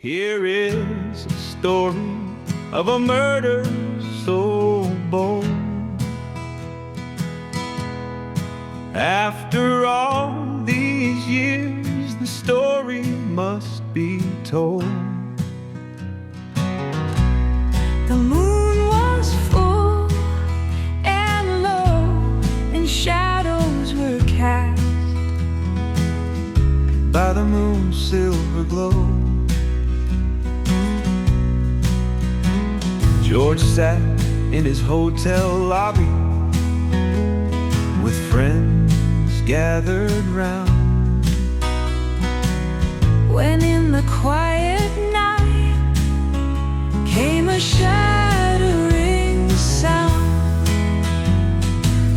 Here is a story of a murder so bold. After all these years, the story must be told. The moon was full and low, and shadows were cast By the moon's silver glow, George sat in his hotel lobby with friends gathered round, when in the quiet night came a shattering sound.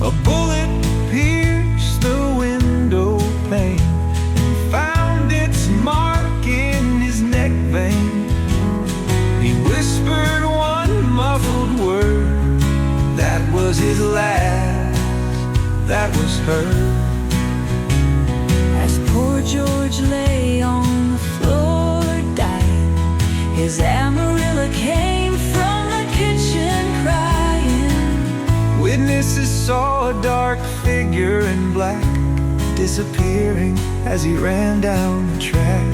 A bullet pierced the window pane and found its mark in his neck vein. He whispered one muffled word, that was his last, that was her. As poor George lay on the floor dying, his Amarilla came from the kitchen crying. Witnesses saw a dark figure in black disappearing as he ran down the track.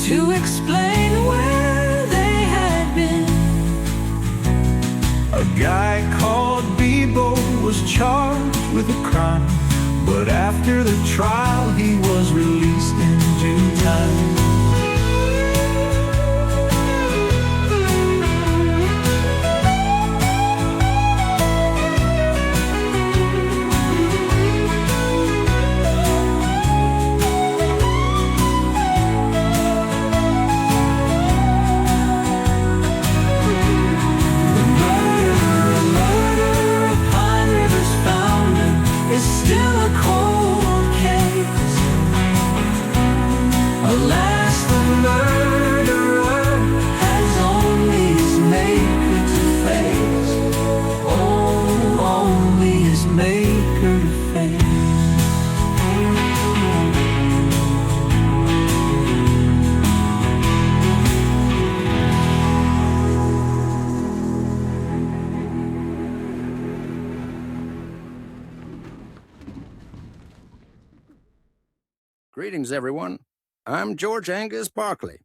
To explain where they had been. A guy called Bebo was charged with a crime, but after the trial he was released in due time. Alas, the murderer has only his maker to face. Oh, only his maker to face. Greetings, everyone. I'm George Angus Barclay.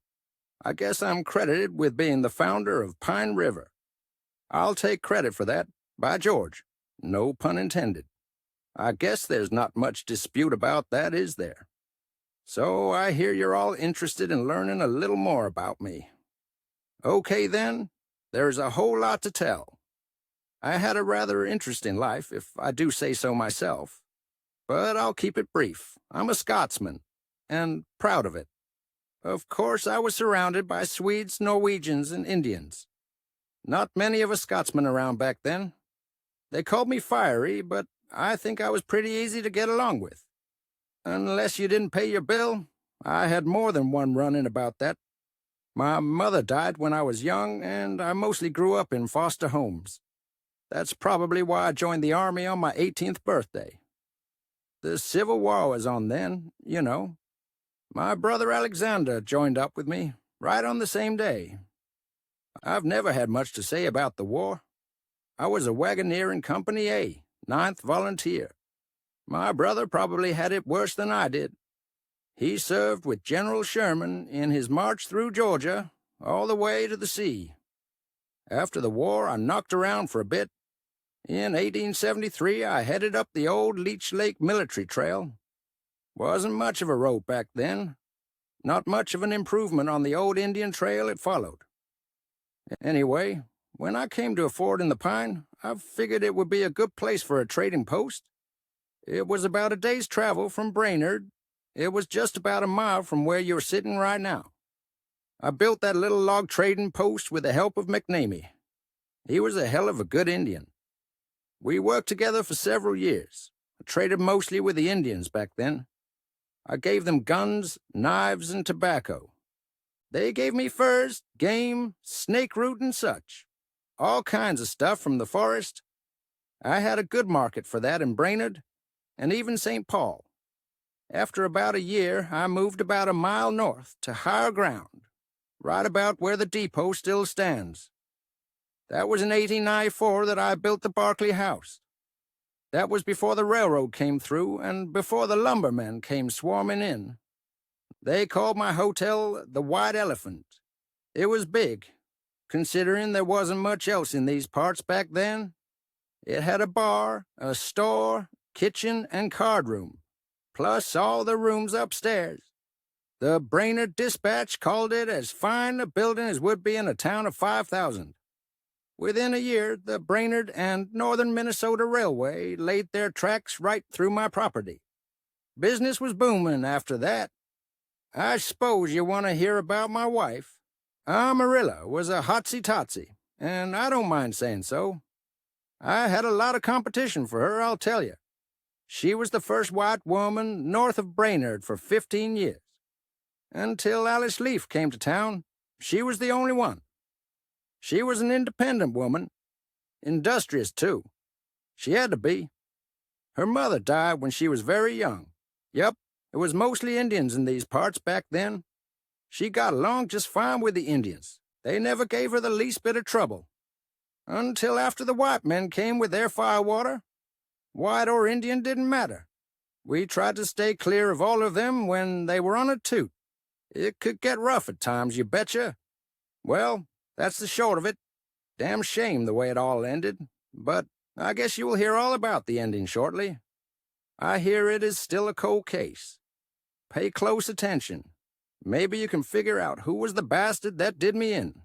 I guess I'm credited with being the founder of Pine River. I'll take credit for that, by George. No pun intended. I guess there's not much dispute about that, is there? So I hear you're all interested in learning a little more about me. Okay then, there's a whole lot to tell. I had a rather interesting life, if I do say so myself. But I'll keep it brief. I'm a Scotsman, and proud of it. Of course, I was surrounded by Swedes, Norwegians, and Indians. Not many of us Scotsmen around back then. They called me fiery, but I think I was pretty easy to get along with. Unless you didn't pay your bill, I had more than one run-in about that. My mother died when I was young, and I mostly grew up in foster homes. That's probably why I joined the Army on my 18th birthday. The Civil War was on then, you know. My brother Alexander joined up with me, right on the same day. I've never had much to say about the war. I was a wagoneer in Company A, 9th Volunteer. My brother probably had it worse than I did. He served with General Sherman in his march through Georgia, all the way to the sea. After the war, I knocked around for a bit. In 1873, I headed up the old Leech Lake Military Trail. Wasn't much of a road back then. Not much of an improvement on the old Indian Trail it followed. Anyway, when I came to a ford in the Pine, I figured it would be a good place for a trading post. It was about a day's travel from Brainerd. It was just about a mile from where you're sitting right now. I built that little log trading post with the help of McNamee. He was a hell of a good Indian. We worked together for several years. I traded mostly with the Indians back then. I gave them guns, knives, and tobacco. They gave me furs, game, snake root, and such. All kinds of stuff from the forest. I had a good market for that in Brainerd, and even St. Paul. After about a year, I moved about a mile north to higher ground, right about where the depot still stands. That was in 1894 that I built the Barlcay house. That was before the railroad came through and before the lumbermen came swarming in. They called my hotel the White Elephant. It was big, considering there wasn't much else in these parts back then. It had a bar, a store, kitchen, and card room, plus all the rooms upstairs. The Brainerd Dispatch called it as fine a building as would be in a town of 5,000. Within a year, the Brainerd and Northern Minnesota Railway laid their tracks right through my property. Business was booming after that. I suppose you want to hear about my wife. Amarilla was a hotsy-totsy, and I don't mind saying so. I had a lot of competition for her, I'll tell you. She was the first white woman north of Brainerd for 15 years. Until Alice Leaf came to town, she was the only one. She was an independent woman, industrious too. She had to be. Her mother died when she was very young. Yup, it was mostly Indians in these parts back then. She got along just fine with the Indians. They never gave her the least bit of trouble. Until after the white men came with their firewater. White or Indian didn't matter. We tried to stay clear of all of them when they were on a toot. It could get rough at times, you betcha. Well, that's the short of it. Damn shame the way it all ended, but I guess you will hear all about the ending shortly. I hear it is still a cold case. Pay close attention. Maybe you can figure out who was the bastard that did me in.